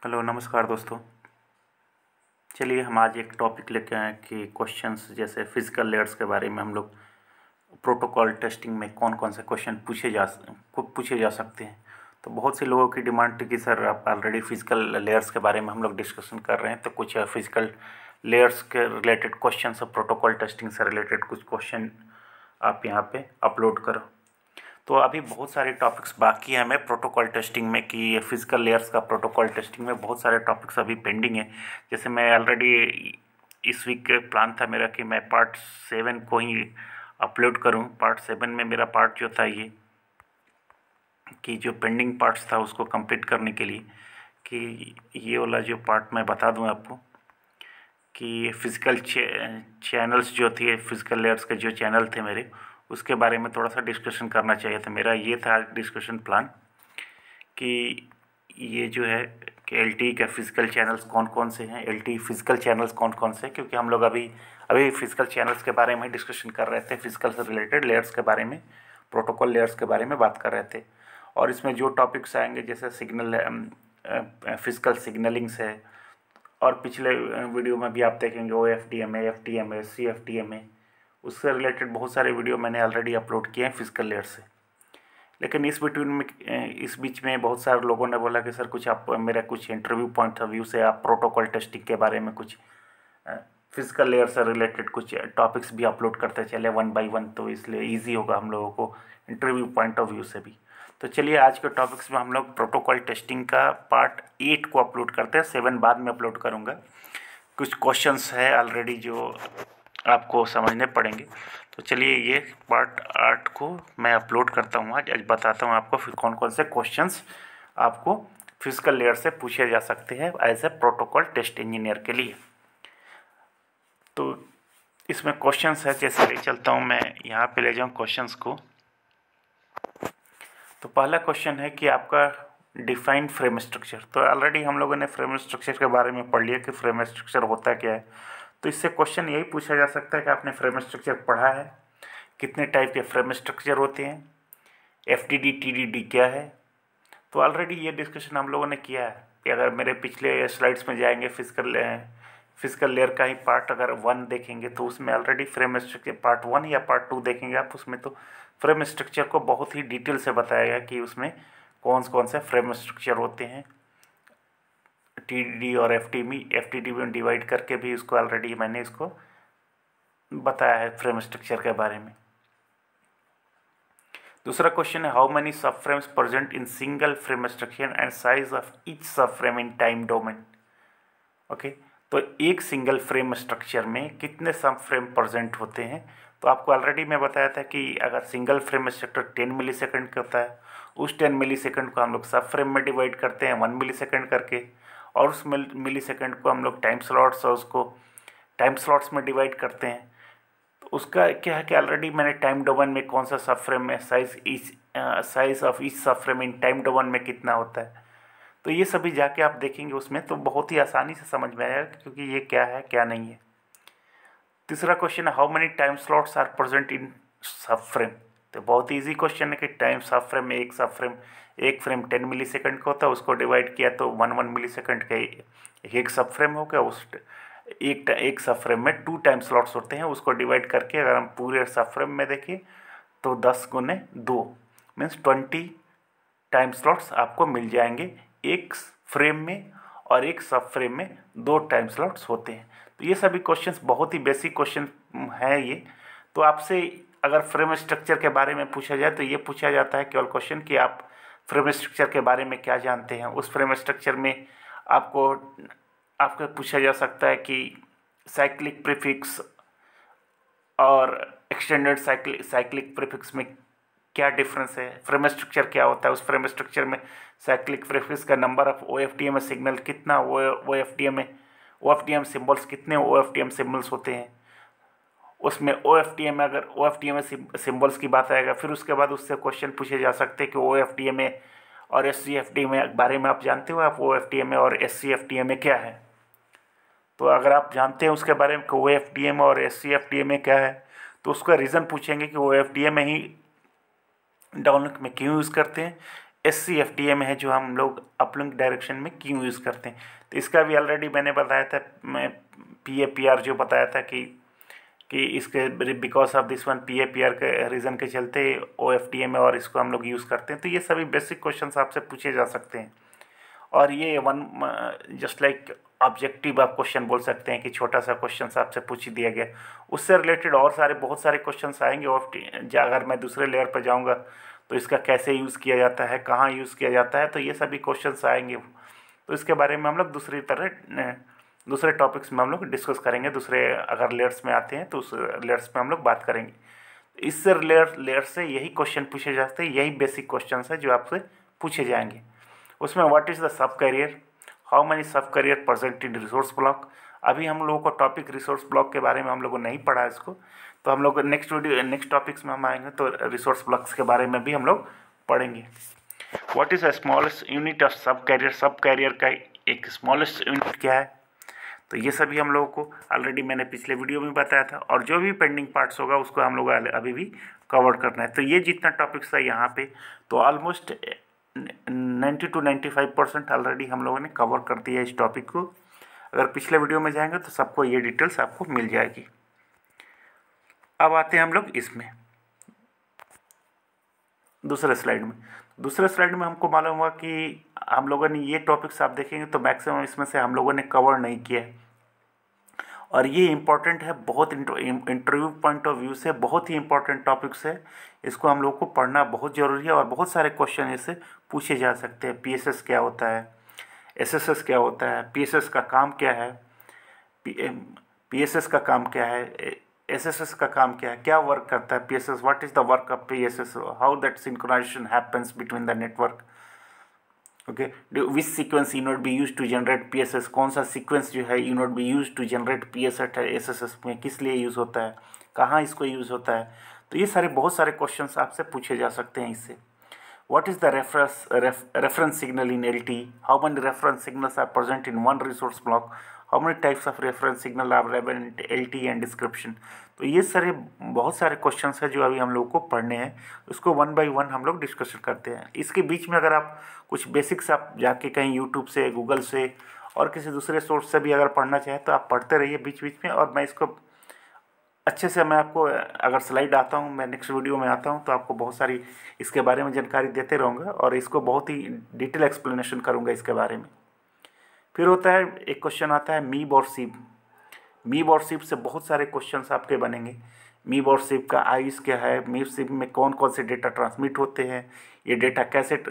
Hello नमस्कार दोस्तों। चलिए हम आज एक टॉपिक लेके आए कि क्वेश्चंस जैसे फिजिकल लेयर्स के बारे में हम लोग प्रोटोकॉल टेस्टिंग में कौन कौन से क्वेश्चन पूछे जा सकते हैं। तो बहुत से लोगों की डिमांड थी कि सर आप ऑलरेडी फिजिकल लेयर्स के बारे में हम लोग डिस्कशन कर रहे हैं, तो कुछ फिजिकल लेयर्स के रिलेटेड क्वेश्चन और प्रोटोकॉल टेस्टिंग से रिलेटेड कुछ क्वेश्चन आप यहाँ पे अपलोड करो। तो अभी बहुत सारे टॉपिक्स बाकी हैं हमें प्रोटोकॉल टेस्टिंग में कि फिजिकल लेयर्स का प्रोटोकॉल टेस्टिंग में बहुत सारे टॉपिक्स अभी पेंडिंग है। जैसे मैं ऑलरेडी इस वीक प्लान था मेरा कि मैं पार्ट 7 को ही अपलोड करूं। पार्ट 7 में मेरा पार्ट जो था ये कि जो पेंडिंग पार्ट्स था उसको कंप्लीट करने के लिए कि ये वाला जो पार्ट मैं बता दूं आपको कि फिजिकल चैनल्स जो थे, फिजिकल लेयर्स के जो चैनल थे मेरे, उसके बारे में थोड़ा सा डिस्कशन करना चाहिए था। मेरा ये था डिस्कशन प्लान कि ये जो है कि एलटीई के फिजिकल चैनल्स कौन कौन से हैं, एलटीई फिजिकल चैनल्स कौन कौन से हैं, क्योंकि हम लोग अभी अभी फिजिकल चैनल्स के बारे में डिस्कशन कर रहे थे, फिजिकल से रिलेटेड लेयर्स के बारे में, प्रोटोकॉल लेयर्स के बारे में बात कर रहे थे। और इसमें जो टॉपिक्स आएंगे जैसे सिग्नल फिजिकल सिग्नलिंग्स है, और पिछले वीडियो में भी आप देखेंगे OFDMA, FTMA, CFTMA, उससे रिलेटेड बहुत सारे वीडियो मैंने ऑलरेडी अपलोड किए हैं फिजिकल लेयर से। लेकिन इस बीच में बहुत सारे लोगों ने बोला कि सर कुछ आप मेरा कुछ इंटरव्यू पॉइंट ऑफ व्यू से आप प्रोटोकॉल टेस्टिंग के बारे में कुछ फिजिकल लेयर से रिलेटेड कुछ टॉपिक्स भी अपलोड करते चले 1 बाय 1, तो इसलिए ईजी होगा हम लोगों को इंटरव्यू पॉइंट ऑफ व्यू से भी। तो चलिए आज के टॉपिक्स में हम लोग प्रोटोकॉल टेस्टिंग का पार्ट 8 को अपलोड करते हैं। 7 बाद में अपलोड करूँगा। कुछ क्वेश्चंस है ऑलरेडी जो आपको समझने पड़ेंगे। तो चलिए ये पार्ट 8 को मैं अपलोड करता हूँ आज बताता हूँ आपको फिर कौन कौन से क्वेश्चंस आपको फिजिकल लेयर से पूछे जा सकते हैं as a protocol test engineer के लिए। तो इसमें क्वेश्चंस है, जैसे ले चलता हूँ मैं यहाँ पे ले जाऊँ क्वेश्चंस को। तो पहला क्वेश्चन है कि आपका डिफाइंड फ्रेम स्ट्रक्चर। तो ऑलरेडी हम लोगों ने फ्रेम स्ट्रक्चर के बारे में पढ़ लिया कि फ्रेम स्ट्रक्चर होता क्या है। तो इससे क्वेश्चन यही पूछा जा सकता है कि आपने फ्रेम स्ट्रक्चर पढ़ा है, कितने टाइप के फ्रेम स्ट्रक्चर होते हैं, FTD TDD क्या है। तो ऑलरेडी ये डिस्कशन हम लोगों ने किया है कि अगर मेरे पिछले स्लाइड्स में जाएंगे फिजिकल लेयर का ही पार्ट अगर 1 देखेंगे तो उसमें ऑलरेडी फ्रेम स्ट्रक्चर पार्ट 1 या पार्ट 2 देखेंगे आप, उसमें तो फ्रेम स्ट्रक्चर को बहुत ही डिटेल से बताया गया कि उसमें कौन कौन से फ्रेम स्ट्रक्चर होते हैं। TDD और FTD में डिवाइड करके भी उसको ऑलरेडी मैंने इसको बताया है फ्रेम स्ट्रक्चर के बारे में। दूसरा क्वेश्चन है how many sub frames present in single frame structure and size of each sub frame in time domain. Okay, तो एक सिंगल फ्रेम स्ट्रक्चर में कितने सब फ्रेम प्रेजेंट होते हैं। तो आपको ऑलरेडी मैं बताया था कि अगर सिंगल फ्रेम स्ट्रक्चर 10 मिलीसेकंड का होता है, उस 10 मिलीसेकंड को हम लोग सब फ्रेम में डिवाइड करते हैं 1 मिलीसेकंड करके, और उस मिलीसेकंड को हम लोग टाइम स्लॉट्स और उसको टाइम स्लॉट्स में डिवाइड करते हैं। तो उसका क्या है कि ऑलरेडी मैंने टाइम डोमेन में कौन सा सब फ्रेम में size of each sub frame in time domain में कितना होता है, तो ये सभी जाके आप देखेंगे उसमें, तो बहुत ही आसानी से समझ में आएगा क्योंकि ये क्या है क्या नहीं है। तीसरा क्वेश्चन है how many time slots are present in subframe. तो बहुत ही ईजी क्वेश्चन है कि टाइम सब फ्रेम में एक फ्रेम 10 मिलीसेकंड का होता है, उसको डिवाइड किया तो 1 मिलीसेकंड का एक सब फ्रेम हो गया। उस एक सब फ्रेम में 2 टाइम स्लॉट्स होते हैं, उसको डिवाइड करके अगर हम पूरे सब फ्रेम में देखें तो 10 गुने 2 मीन्स 20 टाइम स्लॉट्स आपको मिल जाएंगे एक फ्रेम में, और एक सब फ्रेम में 2 टाइम स्लॉट्स होते हैं। तो ये सभी क्वेश्चंस बहुत ही बेसिक क्वेश्चन हैं ये। तो आपसे अगर फ्रेम स्ट्रक्चर के बारे में पूछा जाए तो ये पूछा जाता है केवल क्वेश्चन कि आप फ्रेम स्ट्रक्चर के बारे में क्या जानते हैं। उस फ्रेम स्ट्रक्चर में आपको पूछा जा सकता है कि साइक्लिक प्रीफिक्स और एक्सटेंडेड साइक्लिक प्रीफिक्स में क्या डिफरेंस है, फ्रेम स्ट्रक्चर क्या होता है, उस फ्रेम स्ट्रक्चर में साइक्लिक प्रीफिक्स का नंबर ऑफ OFDM सिग्नल कितना, OFDM सिम्बल्स कितने OFDM सिम्बल्स होते हैं, उसमें अगर OFDM सिम्बल्स की बात आएगा फिर उसके बाद उससे क्वेश्चन पूछे जा सकते हैं कि OFDM और SCFDMA बारे में आप जानते हो, आप OFDM और SCFDMA क्या है। तो अगर आप जानते हैं उसके बारे में कि OFDM और SCFDMA क्या है, तो उसका रीज़न पूछेंगे कि OFDM ही डाउनलिंक में क्यों यूज़ करते हैं, SCFDA में है जो हम लोग अपलिंक डायरेक्शन में क्यों यूज़ करते हैं। तो इसका भी ऑलरेडी मैंने बताया था, मैं PAPR जो बताया था कि इसके because of this one PAPR के रीज़न के चलते OFDA में और इसको हम लोग यूज़ करते हैं। तो ये सभी बेसिक क्वेश्चंस आपसे पूछे जा सकते हैं। और ये वन जस्ट लाइक ऑब्जेक्टिव आप क्वेश्चन बोल सकते हैं कि छोटा सा क्वेश्चन आपसे पूछ दिया गया, उससे रिलेटेड और बहुत सारे क्वेश्चंस आएंगे। अगर मैं दूसरे लेयर पर जाऊंगा तो इसका कैसे यूज़ किया जाता है, कहाँ यूज़ किया जाता है, तो ये सभी क्वेश्चंस आएंगे। तो इसके बारे में हम लोग दूसरे टॉपिक्स में हम लोग डिस्कस करेंगे। दूसरे अगर लेयर्स में आते हैं तो उस लेयर्स में हम लोग बात करेंगे। इससे लेयर से यही क्वेश्चन पूछे जाते हैं, यही बेसिक क्वेश्चन है जो आपसे पूछे जाएंगे। उसमें what is the sub carrier, how many sub carrier present in resource block. अभी हम लोगों को टॉपिक रिसोर्स ब्लॉक के बारे में हम लोगों ने नहीं पढ़ा इसको, तो हम लोग नेक्स्ट टॉपिक्स में हम आएंगे तो रिसोर्स ब्लॉक्स के बारे में भी हम लोग पढ़ेंगे। What is the smallest unit of सब कैरियर का एक स्मॉलेस्ट यूनिट क्या है, तो ये सभी हम लोगों को ऑलरेडी मैंने पिछले वीडियो में बताया था। और जो भी पेंडिंग पार्ट्स होगा उसको हम लोग अभी भी कवर करना है। तो ये जितना टॉपिक्स था यहाँ पे, तो ऑलमोस्ट 90 to 95% ऑलरेडी हम लोगों ने कवर कर दिया है इस टॉपिक को। अगर पिछले वीडियो में जाएंगे तो सबको ये डिटेल्स आपको मिल जाएगी। अब आते हैं हम लोग इसमें दूसरे स्लाइड में हमको मालूम हुआ कि हम लोगों ने ये टॉपिक्स आप देखेंगे तो मैक्सिमम इसमें से हम लोगों ने कवर नहीं किया है। और ये इम्पॉर्टेंट है, बहुत इंटरव्यू पॉइंट ऑफ व्यू से बहुत ही इंपॉर्टेंट टॉपिक्स है। इसको हम लोग को पढ़ना बहुत ज़रूरी है और बहुत सारे क्वेश्चन इससे पूछे जा सकते हैं। PSS क्या होता है, SSS क्या होता है, PSS का काम क्या है, PSS का काम क्या है, SSS का काम क्या है, क्या वर्क करता है PSS, what is the work of PSS, how that synchronization happens between the network, okay, which sequence unit be use to generate PSS, कौन सा सीक्वेंस जो है unit be use to generate PSS SSS में किस लिए use होता है, कहाँ इसको यूज़ होता है। तो ये बहुत सारे क्वेश्चंस आपसे पूछे जा सकते हैं इससे। What is the reference signal in LTE, how many reference signals are present in one resource block, how many types of reference signal are available in LTE and description. तो ये बहुत सारे क्वेश्चंस हैं जो अभी हम लोग को पढ़ने हैं, उसको वन बाय वन हम लोग डिस्कशन करते हैं। इसके बीच में अगर आप कुछ बेसिक्स आप जाके कहीं यूट्यूब से, गूगल से और किसी दूसरे सोर्स से भी अगर पढ़ना चाहें तो आप पढ़ते रहिए बीच बीच में। और मैं इसको अच्छे से मैं आपको अगर स्लाइड आता हूँ, मैं नेक्स्ट वीडियो में आता हूँ तो आपको बहुत सारी इसके बारे में जानकारी देते रहूँगा और इसको बहुत ही डिटेल एक्सप्लेनेशन करूँगा इसके बारे में। फिर होता है एक क्वेश्चन आता है मीब और सीब। मीब और सीब से बहुत सारे क्वेश्चंस आपके बनेंगे। मीब और सीब का आइस क्या है, मीब सीब में कौन कौन से डेटा ट्रांसमिट होते हैं, ये डेटा कैसे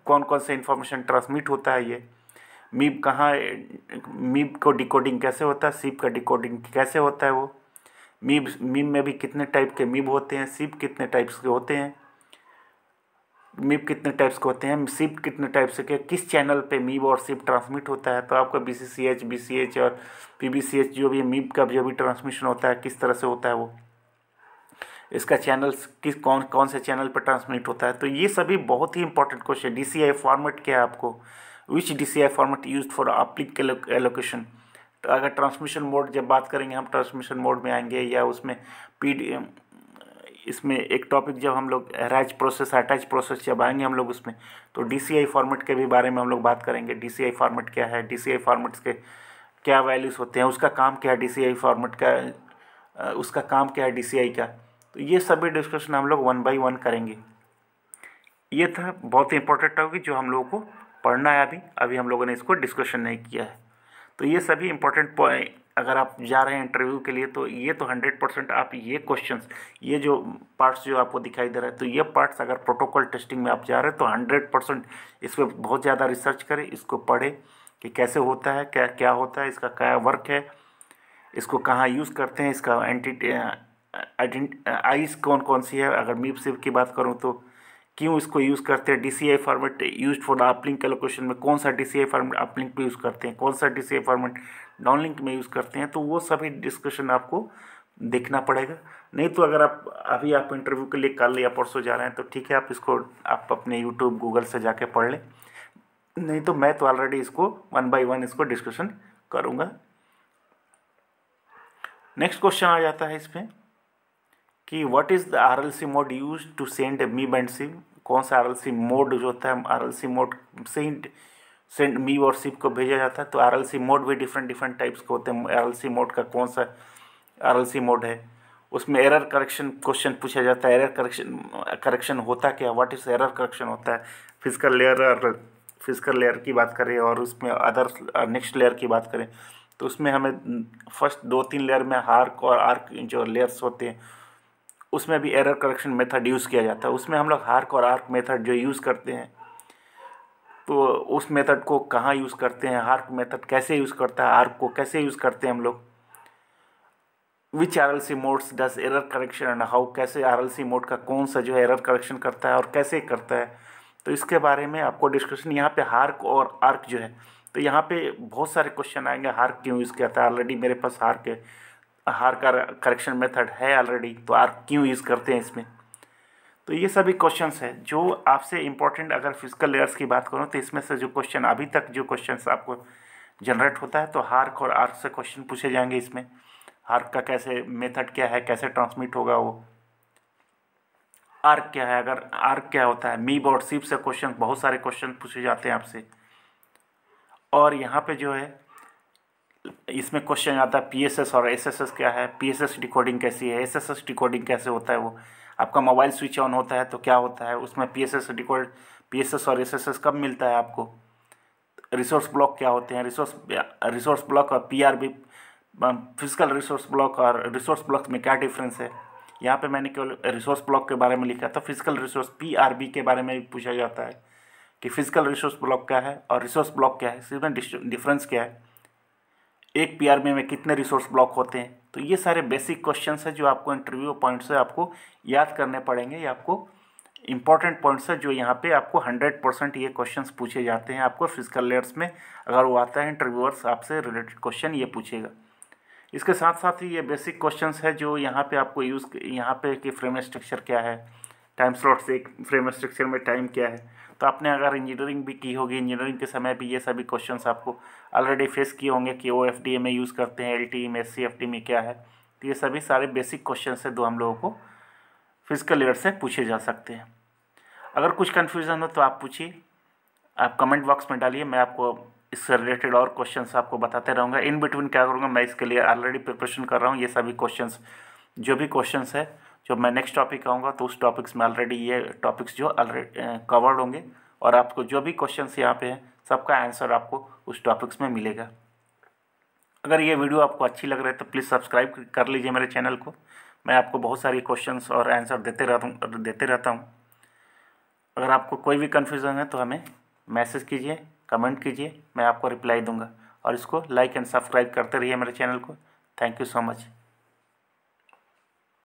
कौन कौन से इंफॉर्मेशन ट्रांसमिट होता है, ये मीब कहाँ, मीब को डिकोडिंग कैसे होता है, सीब का डिकोडिंग कैसे होता है, वो मीब में भी कितने टाइप के मीब होते हैं, सीब कितने टाइप्स के होते हैं, मीब कितने टाइप्स के होते हैं, सीब कितने टाइप्स के, किस चैनल पे मीब और सीब ट्रांसमिट होता है। तो आपका BCCH, BCH और PBCH जो भी मीब का जो भी ट्रांसमिशन होता है किस तरह से होता है, वो इसका चैनल्स कौन से चैनल पर ट्रांसमिट होता है। तो ये सभी बहुत ही इंपॉर्टेंट क्वेश्चन। DCI फॉर्मेट क्या है आपको, विच DCI format used for uplink allocation. तो अगर ट्रांसमिशन मोड जब बात करेंगे हम ट्रांसमिशन मोड में आएंगे, या उसमें इसमें एक टॉपिक जब हम लोग अटैच प्रोसेस जब आएंगे हम लोग उसमें, तो DCI फॉर्मेट के भी बारे में हम लोग बात करेंगे। DCI फॉर्मेट क्या है, DCI फॉर्मेट्स के क्या वैल्यूज़ होते हैं, उसका काम क्या है, DCI फॉर्मेट का उसका काम क्या है DCI का। तो ये सभी डिस्कशन हम लोग वन बाय वन करेंगे। ये था बहुत ही इंपॉर्टेंट टॉपिक जो हम लोगों को पढ़ना है। अभी हम लोगों ने इसको डिस्कशन नहीं किया है। तो ये सभी इंपॉर्टेंट पॉइंट, अगर आप जा रहे हैं इंटरव्यू के लिए तो ये तो 100% आप ये क्वेश्चंस, ये जो पार्ट्स जो आपको दिखाई दे रहा है, तो ये पार्ट्स अगर प्रोटोकॉल टेस्टिंग में आप जा रहे हैं तो 100% इस पर बहुत ज़्यादा रिसर्च करें, इसको पढ़ें कि कैसे होता है, क्या क्या होता है, इसका क्या वर्क है, इसको कहाँ यूज़ करते हैं, इसका आइस कौन कौन सी है। अगर मीब सीब की बात करूँ तो क्यों इसको यूज़ करते हैं, DCI format use for uplink allocation में कौन सा DCI फॉर्मेट अपलिंक पे यूज़ करते हैं, कौन सा DCI फॉर्मेट डाउनलिंक में यूज़ करते हैं। तो वो सभी डिस्कशन आपको देखना पड़ेगा। नहीं तो अगर आप इंटरव्यू के लिए कल या परसों जा रहे हैं तो ठीक है, आप अपने यूट्यूब गूगल से जाके पढ़ लें। नहीं तो मैं तो ऑलरेडी इसको वन बाय वन इसको डिस्कशन करूँगा। नेक्स्ट क्वेश्चन आ जाता है इसमें कि what is the RLC mode use to send MIB and SIB. कौन सा RLC मोड जो होता है, RLC मोड से ही सेंड मी और सिप को भेजा जाता है। तो RLC मोड भी डिफरेंट टाइप्स के होते हैं। RLC मोड का कौन सा RLC मोड है, उसमें एरर करेक्शन क्वेश्चन पूछा जाता है। एरर करेक्शन होता क्या, व्हाट इज एरर करेक्शन होता है। फिजिकल लेयर की बात करें और उसमें अदर नेक्स्ट लेयर की बात करें तो उसमें हमें फर्स्ट 2-3 लेयर में हार्क और आर्क जो लेयर्स होते हैं उसमें भी एरर करेक्शन मेथड यूज़ किया जाता है। उसमें हम लोग हार्क और आर्क मेथड जो यूज़ करते हैं तो उस मेथड को कहाँ यूज़ करते हैं, हार्क मेथड कैसे यूज़ करता है, आर्क को कैसे यूज़ करते हैं हम लोग, विच RLC modes does error correction and how, कैसे RLC मोड का कौन सा जो है एरर करेक्शन करता है और कैसे करता है। तो इसके बारे में आपको डिस्कशन यहाँ पे हार्क और आर्क जो है, तो यहाँ पे बहुत सारे क्वेश्चन आएंगे। हार्क क्यों यूज़ किया था, ऑलरेडी मेरे पास हार्क है, हार्क का करेक्शन मेथड है ऑलरेडी, तो आर्क क्यों यूज़ करते हैं इसमें। तो ये सभी क्वेश्चंस है जो आपसे इम्पोर्टेंट, अगर फिजिकल लेयर्स की बात करूँ तो इसमें से जो क्वेश्चन अभी तक जो क्वेश्चंस आपको जनरेट होता है तो हार्क और आर्क से क्वेश्चन पूछे जाएंगे। इसमें आर्क का कैसे मेथड क्या है, कैसे ट्रांसमिट होगा वो, आर्क क्या है, अगर आर्क क्या होता है, मीब और सिप से क्वेश्चन, बहुत सारे क्वेश्चन पूछे जाते हैं आपसे। और यहाँ पे जो है इसमें क्वेश्चन आता है PSS और SSS क्या है, PSS डिकोडिंग कैसी है, SSS डिकोडिंग कैसे होता है। वो आपका मोबाइल स्विच ऑन होता है तो क्या होता है उसमें PSS और SSS कब मिलता है आपको, रिसोर्स ब्लॉक क्या होते हैं, रिसोर्स ब्लॉक और PRB फिजिकल रिसोर्स ब्लॉक और रिसोर्स ब्लॉक में क्या डिफरेंस है। यहाँ पे मैंने केवल रिसोर्स ब्लॉक के बारे में लिखा था। फिजिकल रिसोर्स PRB के बारे में भी पूछा जाता है कि फिजिकल रिसोर्स ब्लॉक क्या है और रिसोर्स ब्लॉक क्या है, इसमें डिफरेंस क्या है, एक PRB में कितने रिसोर्स ब्लॉक होते हैं। तो ये सारे बेसिक क्वेश्चंस हैं जो आपको इंटरव्यू पॉइंट से आपको याद करने पड़ेंगे। ये आपको इंपॉर्टेंट पॉइंट्स है जो यहाँ पे आपको 100% ये क्वेश्चंस पूछे जाते हैं आपको फिजिकल लेयर्स में। अगर वो आता है इंटरव्यूअर्स आपसे रिलेटेड क्वेश्चन ये पूछेगा। इसके साथ साथ ही ये बेसिक क्वेश्चंस है जो यहाँ पे आपको यूज़, यहाँ पे कि फ्रेम स्ट्रक्चर क्या है, टाइम स्लॉट से एक फ्रेम स्ट्रक्चर में टाइम क्या है। तो आपने अगर इंजीनियरिंग भी की होगी, इंजीनियरिंग के समय भी ये सभी क्वेश्चंस आपको ऑलरेडी फेस किए होंगे कि OFDM में यूज़ करते हैं, LTE में, SCFD में क्या है। तो ये सभी सारे बेसिक क्वेश्चंस है जो हम लोगों को फिजिकल लेयर से पूछे जा सकते हैं। अगर कुछ कन्फ्यूज़न हो तो आप पूछिए, आप कमेंट बॉक्स में डालिए, मैं आपको इससे रिलेटेड और क्वेश्चंस आपको बताते रहूँगा। इन बिटवीन क्या करूँगा, मैं इसके लिए ऑलरेडी प्रिपरेशन कर रहा हूँ। ये सभी क्वेश्चंस जो भी क्वेश्चंस है, जब मैं नेक्स्ट टॉपिक आऊँगा तो उस टॉपिक्स में ऑलरेडी ये टॉपिक्स जो ऑलरेडी कवर्ड होंगे और आपको जो भी क्वेश्चंस यहाँ पे हैं सबका आंसर आपको उस टॉपिक्स में मिलेगा। अगर ये वीडियो आपको अच्छी लग रही है तो प्लीज़ सब्सक्राइब कर लीजिए मेरे चैनल को। मैं आपको बहुत सारी क्वेश्चंस और आंसर देते रहता हूँ। अगर आपको कोई भी कन्फ्यूज़न है तो हमें मैसेज कीजिए, कमेंट कीजिए, मैं आपको रिप्लाई दूंगा। और इसको लाइक एंड सब्सक्राइब करते रहिए मेरे चैनल को। Thank you so much.